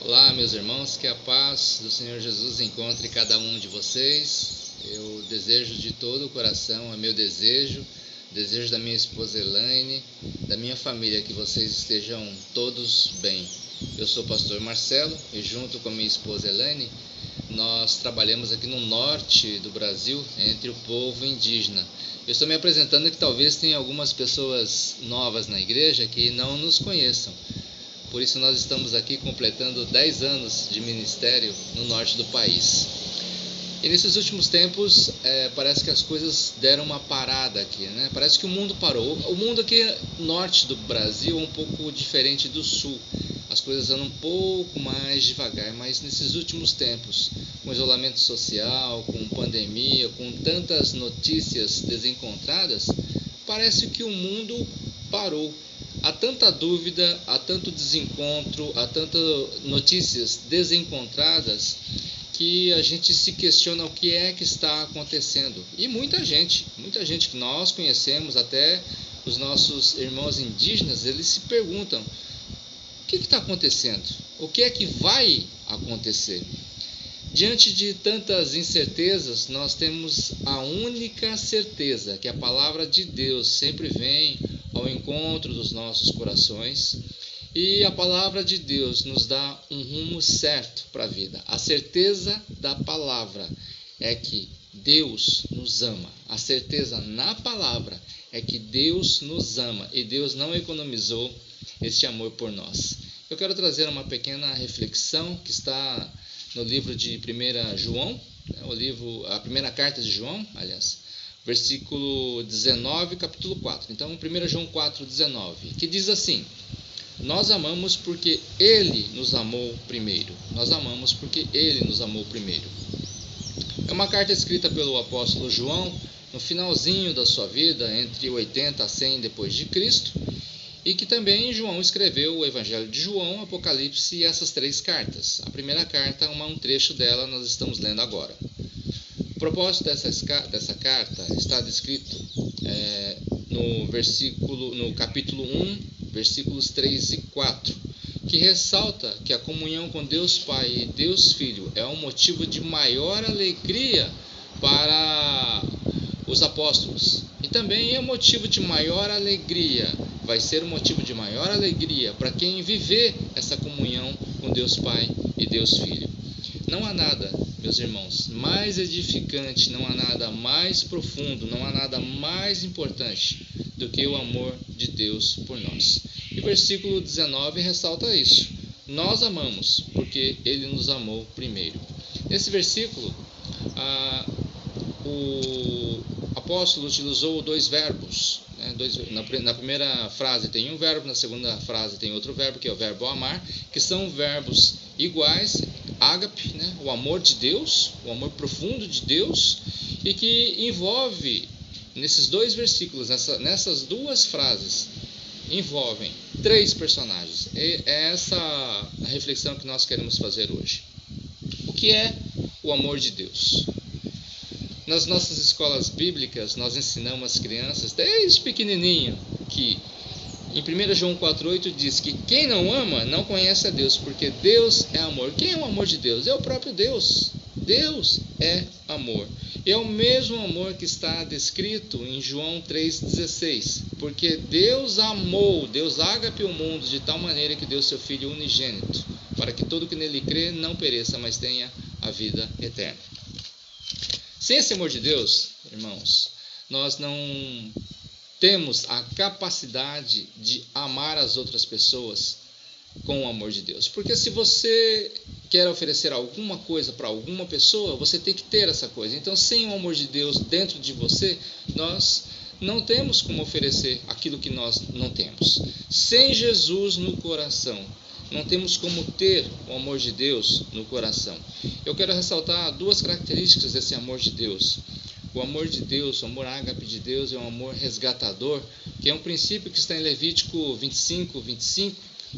Olá, meus irmãos, que a paz do Senhor Jesus encontre cada um de vocês. Eu desejo de todo o coração, é meu desejo da minha esposa Elaine, da minha família, que vocês estejam todos bem. Eu sou o pastor Marcelo e junto com a minha esposa Elaine, nós trabalhamos aqui no norte do Brasil, entre o povo indígena. Eu estou me apresentando que talvez tenha algumas pessoas novas na igreja que não nos conheçam. Por isso nós estamos aqui completando 10 anos de ministério no norte do país. E nesses últimos tempos, parece que as coisas deram uma parada aqui, né? Parece que o mundo parou. O mundo aqui norte do Brasil é um pouco diferente do sul. As coisas andam um pouco mais devagar, mas nesses últimos tempos, com isolamento social, com pandemia, com tantas notícias desencontradas, parece que o mundo parou. Há tanta dúvida, há tanto desencontro, há tantas notícias desencontradas que a gente se questiona o que é que está acontecendo. E muita gente que nós conhecemos, até os nossos irmãos indígenas, eles se perguntam: o que está acontecendo? O que é que vai acontecer? Diante de tantas incertezas, nós temos a única certeza, que a palavra de Deus sempre vem ao encontro dos nossos corações, e a palavra de Deus nos dá um rumo certo para a vida. A certeza da palavra é que Deus nos ama. A certeza na palavra é que Deus nos ama e Deus não economizou este amor por nós. Eu quero trazer uma pequena reflexão que está no livro de 1 João, a primeira carta de João, versículo 19, capítulo 4. Então, 1 João 4, 19, que diz assim: nós amamos porque Ele nos amou primeiro. Nós amamos porque Ele nos amou primeiro. É uma carta escrita pelo apóstolo João no finalzinho da sua vida, entre 80 a 100 depois de Cristo, e que também João escreveu o Evangelho de João, Apocalipse e essas 3 cartas. A primeira carta, um trecho dela, nós estamos lendo agora. O propósito dessa carta está descrito no capítulo 1, versículos 3 e 4, que ressalta que a comunhão com Deus Pai e Deus Filho é um motivo de maior alegria para os apóstolos. E também é um motivo de maior alegria, vai ser um motivo de maior alegria para quem viver essa comunhão com Deus Pai e Deus Filho. Não há nada, meus irmãos, mais edificante, não há nada mais profundo, não há nada mais importante do que o amor de Deus por nós. E o versículo 19 ressalta isso. Nós amamos porque Ele nos amou primeiro. Nesse versículo, o apóstolo utilizou 2 verbos. Na primeira frase tem um verbo, na segunda frase tem outro verbo, que é o verbo amar, que são verbos iguais, ágape, o amor de Deus, o amor profundo de Deus, e que envolve, nesses 2 versículos, nessas 2 frases, envolvem 3 personagens. É essa a reflexão que nós queremos fazer hoje. O que é o amor de Deus? Nas nossas escolas bíblicas, nós ensinamos as crianças, desde pequenininho, que em 1 João 4,8 diz que quem não ama não conhece a Deus, porque Deus é amor. Quem é o amor de Deus? É o próprio Deus. Deus é amor. E é o mesmo amor que está descrito em João 3,16. Porque Deus amou, Deus ágape o mundo de tal maneira que deu seu Filho unigênito, para que todo que nele crê não pereça, mas tenha a vida eterna. Sem esse amor de Deus, irmãos, nós não temos a capacidade de amar as outras pessoas com o amor de Deus. Porque se você quer oferecer alguma coisa para alguma pessoa, você tem que ter essa coisa. Então, sem o amor de Deus dentro de você, nós não temos como oferecer aquilo que nós não temos. Sem Jesus no coração, não temos como ter o amor de Deus no coração. Eu quero ressaltar 2 características desse amor de Deus. O amor de Deus, o amor ágape de Deus, é um amor resgatador, que é um princípio que está em Levítico 25,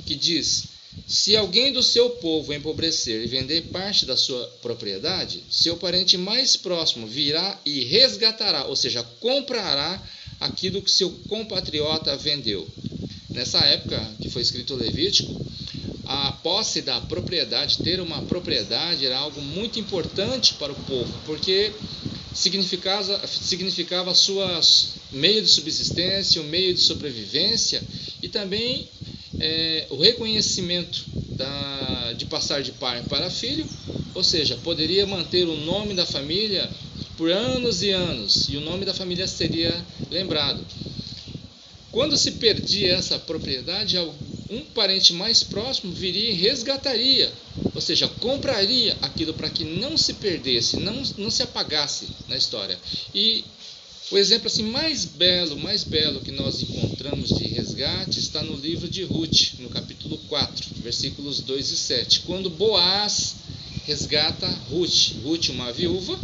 que diz: se alguém do seu povo empobrecer e vender parte da sua propriedade, seu parente mais próximo virá e resgatará, ou seja, comprará aquilo que seu compatriota vendeu. Nessa época que foi escrito o Levítico, A posse da propriedade, ter uma propriedade, era algo muito importante para o povo, porque significava suas meio de subsistência, o meio de sobrevivência e também o reconhecimento de passar de pai para filho, ou seja, poderia manter o nome da família por anos e anos, e o nome da família seria lembrado. Quando se perdia essa propriedade, um parente mais próximo viria e resgataria, ou seja, compraria aquilo para que não se perdesse, não se apagasse na história. E o exemplo assim, mais belo que nós encontramos de resgate está no livro de Ruth, no capítulo 4, versículos 2 e 7, quando Boaz resgata Ruth, uma viúva,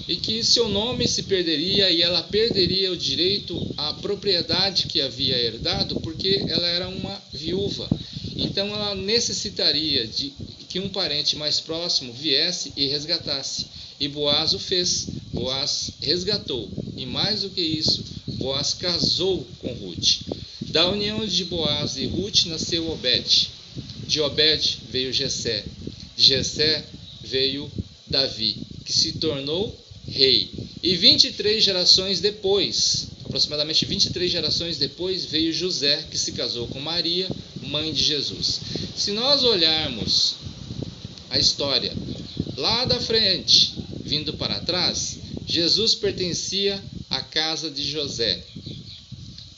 e que seu nome se perderia e ela perderia o direito à propriedade que havia herdado, porque ela era uma viúva. Então ela necessitaria de que um parente mais próximo viesse e resgatasse. E Boaz o fez. Boaz resgatou. E mais do que isso, Boaz casou com Ruth. Da união de Boaz e Ruth nasceu Obed. De Obed veio Jessé. De Jessé veio Davi, que se tornou rei. E 23 gerações depois, aproximadamente 23 gerações depois, veio José, que se casou com Maria, mãe de Jesus. Se nós olharmos a história lá da frente, vindo para trás, Jesus pertencia à casa de José,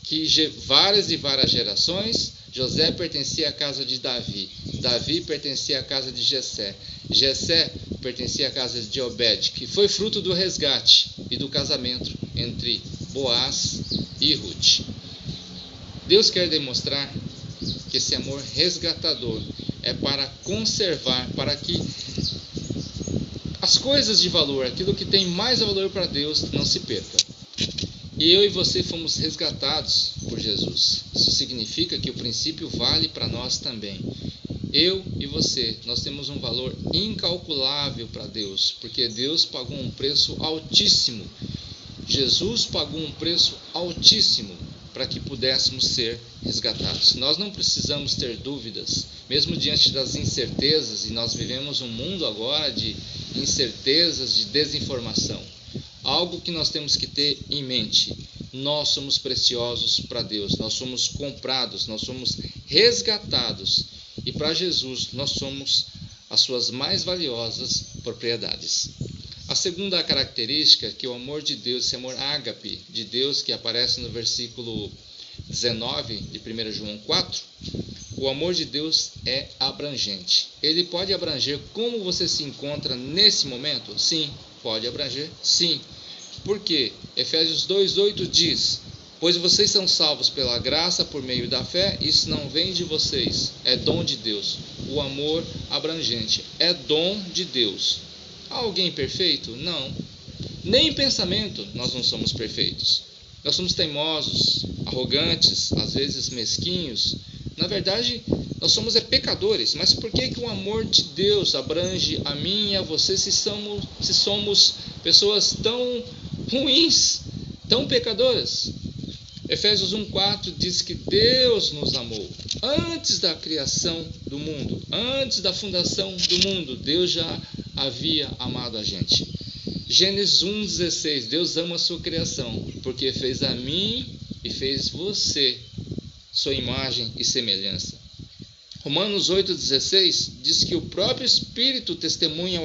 que várias e várias gerações. José pertencia à casa de Davi, Davi pertencia à casa de Jessé, Jessé pertencia à casa de Obed, que foi fruto do resgate e do casamento entre Boaz e Ruth. Deus quer demonstrar que esse amor resgatador é para conservar, para que as coisas de valor, aquilo que tem mais valor para Deus, não se perca. E eu e você fomos resgatados por Jesus. Isso significa que o princípio vale para nós também. Eu e você, nós temos um valor incalculável para Deus, porque Deus pagou um preço altíssimo. Jesus pagou um preço altíssimo para que pudéssemos ser resgatados. Nós não precisamos ter dúvidas, mesmo diante das incertezas, e nós vivemos um mundo agora de incertezas, de desinformação. Algo que nós temos que ter em mente: nós somos preciosos para Deus, nós somos comprados, nós somos resgatados, e para Jesus nós somos as suas mais valiosas propriedades. A segunda característica, que o amor de Deus, esse amor ágape de Deus, que aparece no versículo 19 de 1 João 4, o amor de Deus é abrangente. Ele pode abranger como você se encontra nesse momento? Sim, pode abranger, sim. Por quê? Efésios 2,8 diz: pois vocês são salvos pela graça por meio da fé, isso não vem de vocês, é dom de Deus. O amor abrangente é dom de Deus. Há alguém perfeito? Não. Nem em pensamento nós não somos perfeitos. Nós somos teimosos, arrogantes, às vezes mesquinhos. Na verdade, nós somos pecadores. Mas por que o amor de Deus abrange a mim e a você se somos pessoas tão ruins, tão pecadoras? Efésios 1,4 diz que Deus nos amou antes da criação do mundo, antes da fundação do mundo. Deus já havia amado a gente. Gênesis 1,16, Deus ama a sua criação, porque fez a mim e fez você, sua imagem e semelhança. Romanos 8,16 diz que o próprio Espírito testemunha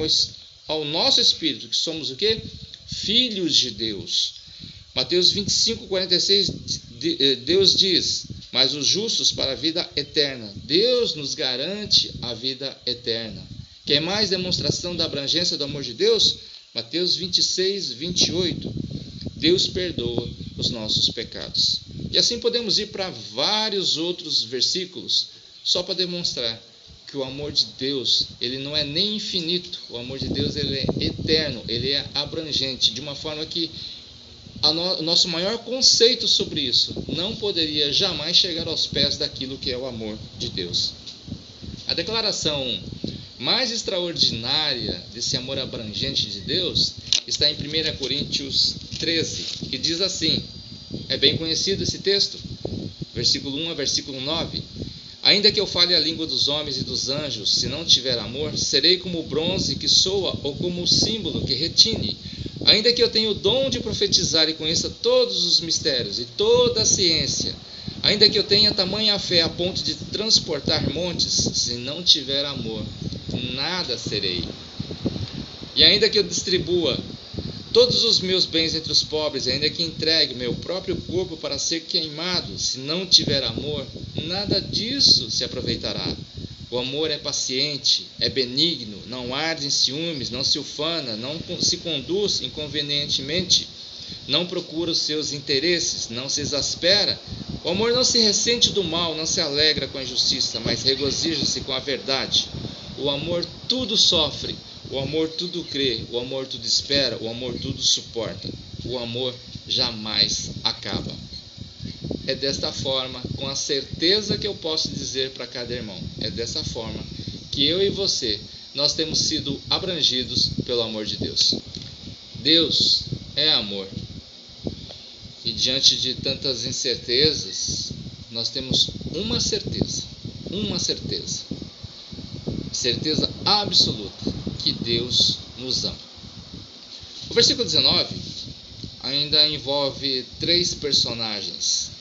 ao nosso Espírito que somos o quê? Filhos de Deus. Mateus 25,46, Deus diz: mas os justos para a vida eterna. Deus nos garante a vida eterna. Quer mais demonstração da abrangência do amor de Deus? Mateus 26,28, Deus perdoa os nossos pecados. E assim podemos ir para vários outros versículos, só para demonstrar que o amor de Deus, ele não é nem infinito, o amor de Deus ele é eterno, ele é abrangente, de uma forma que o nosso maior conceito sobre isso não poderia jamais chegar aos pés daquilo que é o amor de Deus. A declaração mais extraordinária desse amor abrangente de Deus está em 1 Coríntios 13, que diz assim, é bem conhecido esse texto, versículo 1 a versículo 9, Ainda que eu fale a língua dos homens e dos anjos, se não tiver amor, serei como o bronze que soa ou como o símbolo que retine. Ainda que eu tenha o dom de profetizar e conheça todos os mistérios e toda a ciência, ainda que eu tenha tamanha fé a ponto de transportar montes, se não tiver amor, nada serei. E ainda que eu distribua todos os meus bens entre os pobres, ainda que entregue meu próprio corpo para ser queimado, se não tiver amor, nada disso se aproveitará. O amor é paciente, é benigno, não arde em ciúmes, não se ufana, não se conduz inconvenientemente, não procura os seus interesses, não se exaspera. O amor não se ressente do mal, não se alegra com a injustiça, mas regozija-se com a verdade. O amor tudo sofre, o amor tudo crê, o amor tudo espera, o amor tudo suporta. O amor jamais acaba. É desta forma, com a certeza que eu posso dizer para cada irmão, é dessa forma que eu e você, nós temos sido abrangidos pelo amor de Deus. Deus é amor. E diante de tantas incertezas, nós temos uma certeza absoluta, que Deus nos ama. O versículo 19 ainda envolve 3 personagens.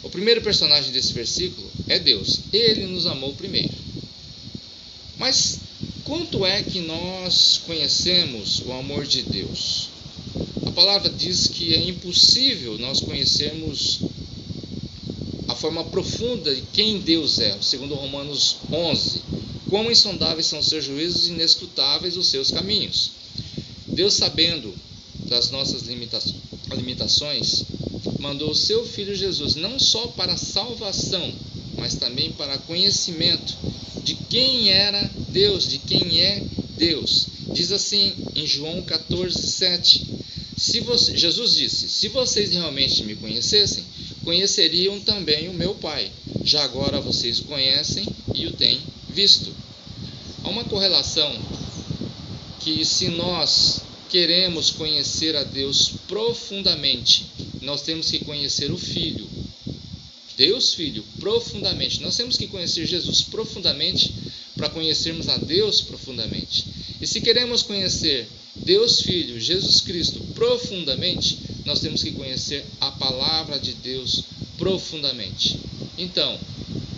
O primeiro personagem desse versículo é Deus. Ele nos amou primeiro. Mas quanto é que nós conhecemos o amor de Deus? A palavra diz que é impossível nós conhecermos a forma profunda de quem Deus é, segundo Romanos 11. Quão insondáveis são os seus juízos e inescrutáveis os seus caminhos. Deus, sabendo das nossas limitações, mandou o seu Filho Jesus não só para a salvação, mas também para conhecimento de quem era Deus, de quem é Deus. Diz assim em João 14:7. Jesus disse: se vocês realmente me conhecessem, conheceriam também o meu Pai. Já agora vocês o conhecem e o têm visto. Há uma correlação que, se nós queremos conhecer a Deus profundamente, nós temos que conhecer o Filho, Deus Filho, profundamente. Nós temos que conhecer Jesus profundamente para conhecermos a Deus profundamente. E se queremos conhecer Deus Filho, Jesus Cristo, profundamente, nós temos que conhecer a palavra de Deus profundamente. Então,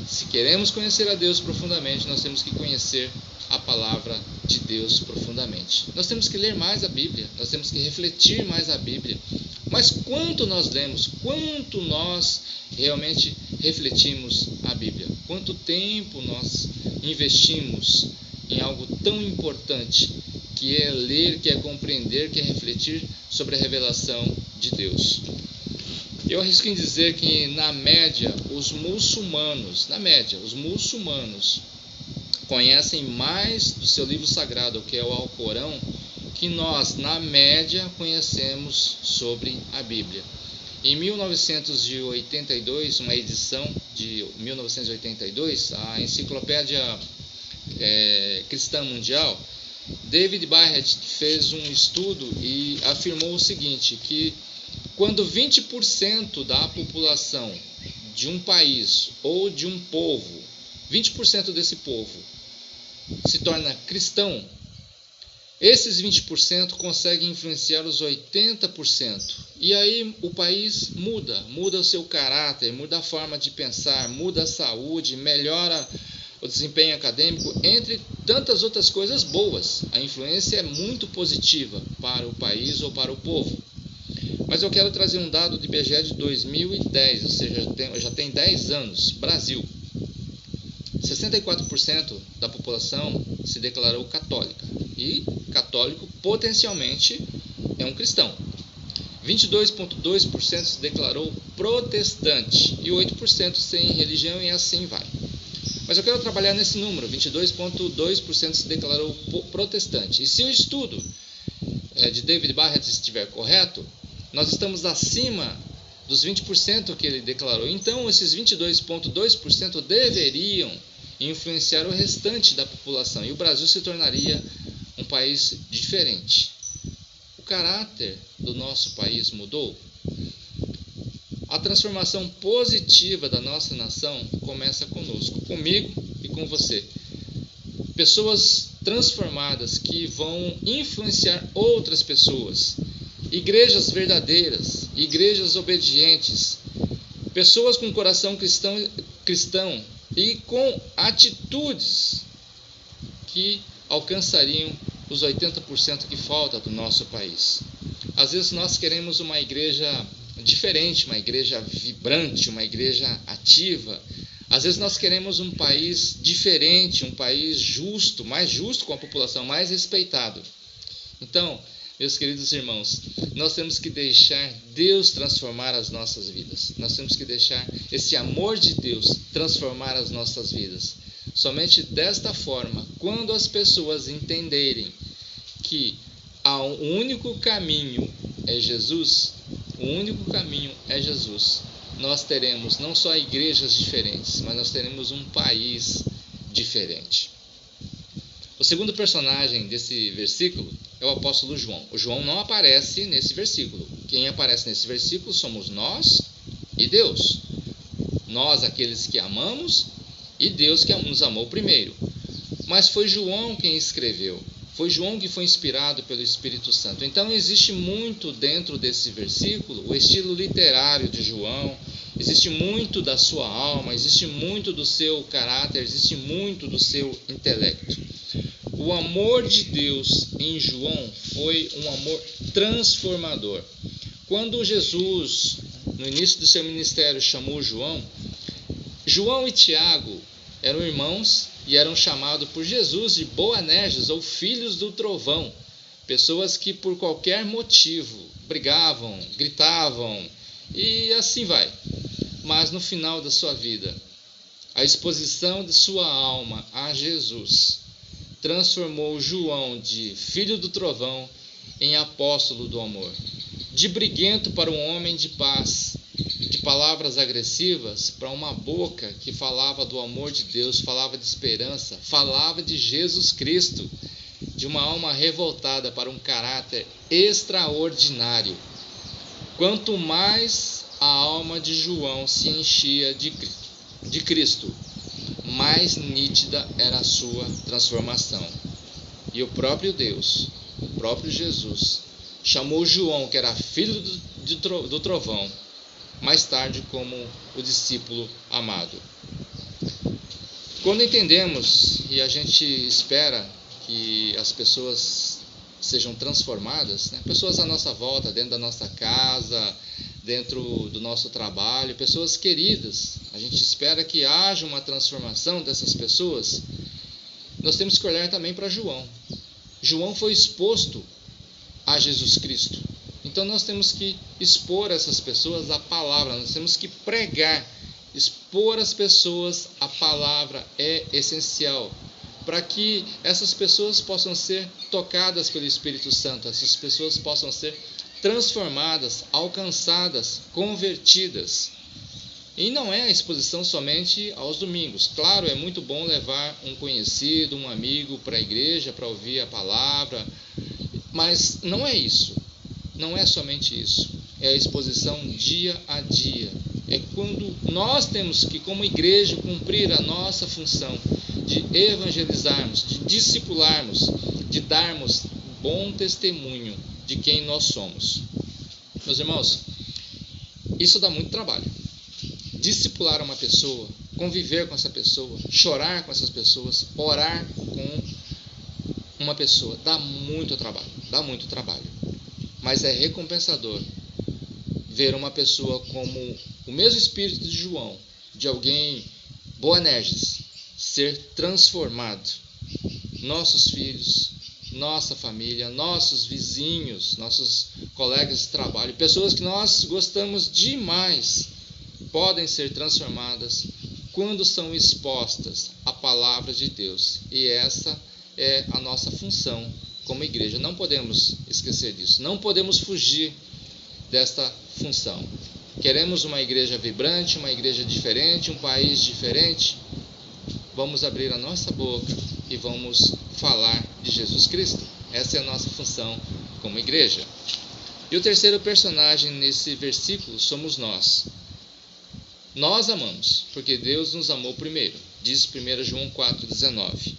se queremos conhecer a Deus profundamente, nós temos que conhecer a palavra de Deus profundamente. Nós temos que ler mais a Bíblia, nós temos que refletir mais a Bíblia. Mas quanto nós lemos, quanto nós realmente refletimos a Bíblia? Quanto tempo nós investimos em algo tão importante, que é ler, que é compreender, que é refletir sobre a revelação de Deus? Eu arrisco em dizer que, na média, os muçulmanos conhecem mais do seu livro sagrado, que é o Alcorão, que nós, na média, conhecemos sobre a Bíblia. Em 1982, uma edição de 1982, a Enciclopédia Cristã Mundial, David Barrett fez um estudo e afirmou o seguinte, que quando 20% da população de um país ou de um povo, 20% desse povo se torna cristão, esses 20% conseguem influenciar os 80%. E aí o país muda o seu caráter, muda a forma de pensar, muda a saúde, melhora o desempenho acadêmico, entre tantas outras coisas boas. A influência é muito positiva para o país ou para o povo. Mas eu quero trazer um dado do IBGE de 2010, ou seja, já tem 10 anos. Brasil. 64% da população se declarou católica. E católico potencialmente é um cristão. 22,2% se declarou protestante e 8% sem religião, e assim vai. Mas eu quero trabalhar nesse número, 22,2% se declarou protestante. E se o estudo de David Barrett estiver correto, nós estamos acima dos 20% que ele declarou. Então, esses 22,2% deveriam influenciar o restante da população, e o Brasil se tornaria um país diferente. O caráter do nosso país mudou? A transformação positiva da nossa nação começa conosco, comigo e com você. Pessoas transformadas que vão influenciar outras pessoas. Igrejas verdadeiras, igrejas obedientes, pessoas com coração cristão e com atitudes que alcançariam os 80% que falta do nosso país. Às vezes nós queremos uma igreja diferente, uma igreja vibrante, uma igreja ativa. Às vezes nós queremos um país diferente, um país justo, mais justo, com a população mais respeitado. Então, meus queridos irmãos, nós temos que deixar Deus transformar as nossas vidas. Nós temos que deixar esse amor de Deus transformar as nossas vidas. Somente desta forma, quando as pessoas entenderem que o único caminho é Jesus, o único caminho é Jesus, nós teremos não só igrejas diferentes, mas nós teremos um país diferente. O segundo personagem desse versículo é o apóstolo João. O João não aparece nesse versículo. Quem aparece nesse versículo somos nós e Deus. Nós, aqueles que amamos, e Deus que nos amou primeiro. Mas foi João quem escreveu. Foi João que foi inspirado pelo Espírito Santo. Então existe muito dentro desse versículo, o estilo literário de João, existe muito da sua alma, existe muito do seu caráter, existe muito do seu intelecto. O amor de Deus em João foi um amor transformador. Quando Jesus, no início do seu ministério, chamou João e Tiago eram irmãos e eram chamados por Jesus de Boanerges, ou filhos do trovão. Pessoas que por qualquer motivo brigavam, gritavam e assim vai. Mas no final da sua vida, a exposição de sua alma a Jesus transformou João de filho do trovão em apóstolo do amor. De briguento para um homem de paz, de palavras agressivas para uma boca que falava do amor de Deus, falava de esperança, falava de Jesus Cristo. De uma alma revoltada para um caráter extraordinário. Quanto mais a alma de João se enchia de Cristo, mais nítida era a sua transformação. E o próprio Deus, o próprio Jesus, chamou João, que era filho do trovão, mais tarde como o discípulo amado. Quando entendemos e a gente espera que as pessoas sejam transformadas, né? Pessoas à nossa volta, dentro da nossa casa, dentro do nosso trabalho, pessoas queridas, a gente espera que haja uma transformação dessas pessoas. Nós temos que olhar também para João. João foi exposto a Jesus Cristo. Então nós temos que expor essas pessoas a palavra, nós temos que pregar, expor as pessoas a palavra é essencial, para que essas pessoas possam ser tocadas pelo Espírito Santo, essas pessoas possam ser transformadas, alcançadas, convertidas. E não é a exposição somente aos domingos. Claro, é muito bom levar um conhecido, um amigo para a igreja, para ouvir a palavra, mas não é isso. Não é somente isso. É a exposição dia a dia. É quando nós temos que, como igreja, cumprir a nossa função de evangelizarmos, de discipularmos, de darmos bom testemunho de quem nós somos. Meus irmãos, isso dá muito trabalho. Discipular uma pessoa, conviver com essa pessoa, chorar com essas pessoas, orar com uma pessoa, dá muito trabalho. Mas é recompensador ver uma pessoa como o mesmo espírito de João, de alguém Boanerges, ser transformado. Nossos filhos, nossa família, nossos vizinhos, nossos colegas de trabalho, pessoas que nós gostamos demais, podem ser transformadas quando são expostas à palavra de Deus. E essa é a nossa função como igreja. Não podemos esquecer disso. Não podemos fugir desta função. Queremos uma igreja vibrante, uma igreja diferente, um país diferente. Vamos abrir a nossa boca e vamos falar de Jesus Cristo. Essa é a nossa função como igreja. E o terceiro personagem nesse versículo somos nós. Nós amamos, porque Deus nos amou primeiro. Diz 1 João 4,19.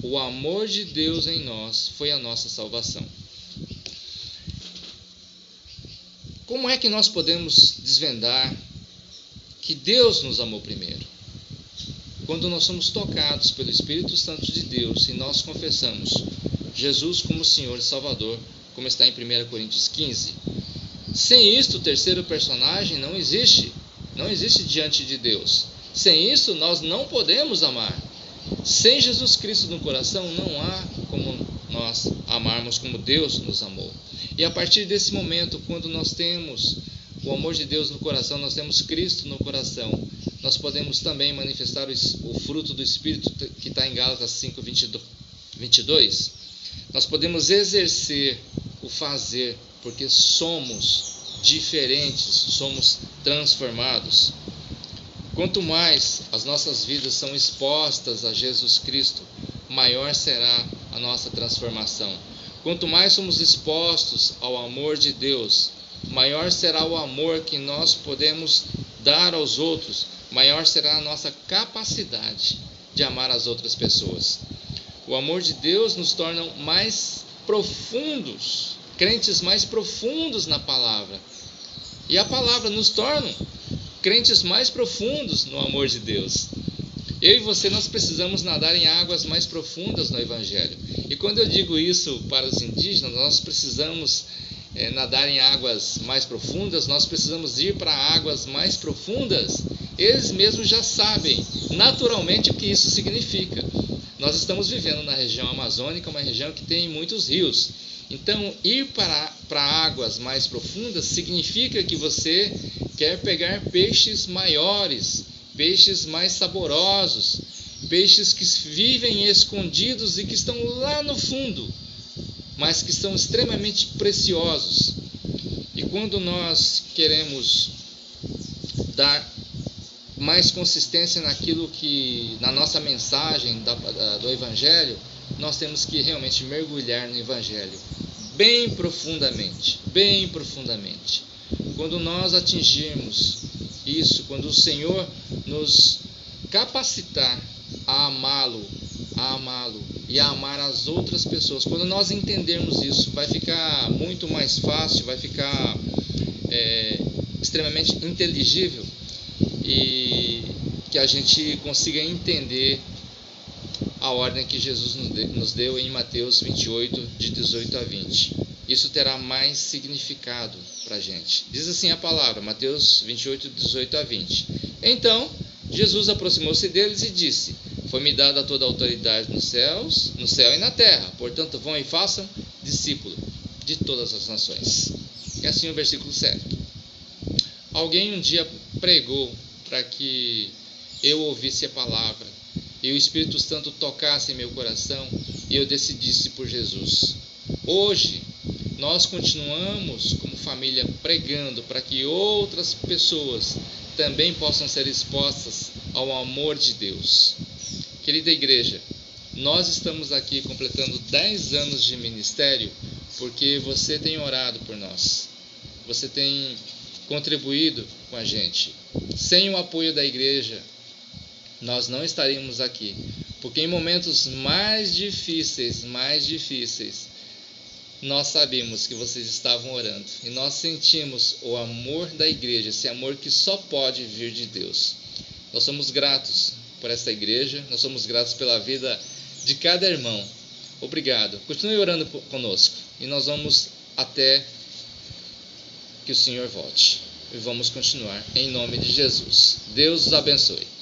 O amor de Deus em nós foi a nossa salvação. Como é que nós podemos desvendar que Deus nos amou primeiro? Quando nós somos tocados pelo Espírito Santo de Deus e nós confessamos Jesus como Senhor e Salvador, como está em 1 Coríntios 15. Sem isto, o terceiro personagem não existe diante de Deus. Sem isso, nós não podemos amar. Sem Jesus Cristo no coração, não há como nós amarmos como Deus nos amou. E a partir desse momento, quando nós temos o amor de Deus no coração, nós temos Cristo no coração, nós podemos também manifestar o fruto do Espírito que está em Gálatas 5:22. Nós podemos exercer o fazer, porque somos diferentes, somos transformados. Quanto mais as nossas vidas são expostas a Jesus Cristo, maior será a nossa transformação. Quanto mais somos expostos ao amor de Deus, maior será o amor que nós podemos dar aos outros, maior será a nossa capacidade de amar as outras pessoas. O amor de Deus nos torna mais profundos, crentes mais profundos na palavra. E a palavra nos torna crentes mais profundos no amor de Deus. Eu e você, nós precisamos nadar em águas mais profundas no Evangelho. E quando eu digo isso para os indígenas, nós precisamos nadar em águas mais profundas, nós precisamos ir para águas mais profundas. Eles mesmos já sabem naturalmente o que isso significa. Nós estamos vivendo na região amazônica, uma região que tem muitos rios. Então, ir para águas mais profundas significa que você quer pegar peixes maiores, peixes mais saborosos, peixes que vivem escondidos e que estão lá no fundo, mas que são extremamente preciosos. E quando nós queremos dar mais consistência naquilo que, na nossa mensagem do Evangelho, nós temos que realmente mergulhar no Evangelho bem profundamente, bem profundamente. Quando nós atingirmos isso, quando o Senhor nos capacitar a amá-lo e a amar as outras pessoas, quando nós entendermos isso, vai ficar muito mais fácil, vai ficar extremamente inteligível, e que a gente consiga entender a ordem que Jesus nos deu em Mateus 28, de 18 a 20. Isso terá mais significado para a gente. Diz assim a palavra, Mateus 28, 18 a 20. Então, Jesus aproximou-se deles e disse: Foi-me dada toda a autoridade no céu e na terra. Portanto, vão e façam discípulo de todas as nações. E assim o versículo 7. Alguém um dia pregou para que eu ouvisse a palavra e o Espírito Santo tocasse em meu coração e eu decidisse por Jesus. Hoje, nós continuamos como família pregando para que outras pessoas também possam ser expostas ao amor de Deus. Querida igreja, nós estamos aqui completando 10 anos de ministério porque você tem orado por nós. Você tem contribuído com a gente. Sem o apoio da igreja, nós não estaríamos aqui, porque em momentos mais difíceis, nós sabemos que vocês estavam orando, e nós sentimos o amor da igreja, esse amor que só pode vir de Deus. Nós somos gratos por esta igreja, nós somos gratos pela vida de cada irmão. Obrigado. Continue orando conosco, e nós vamos até que o Senhor volte. E vamos continuar em nome de Jesus. Deus os abençoe.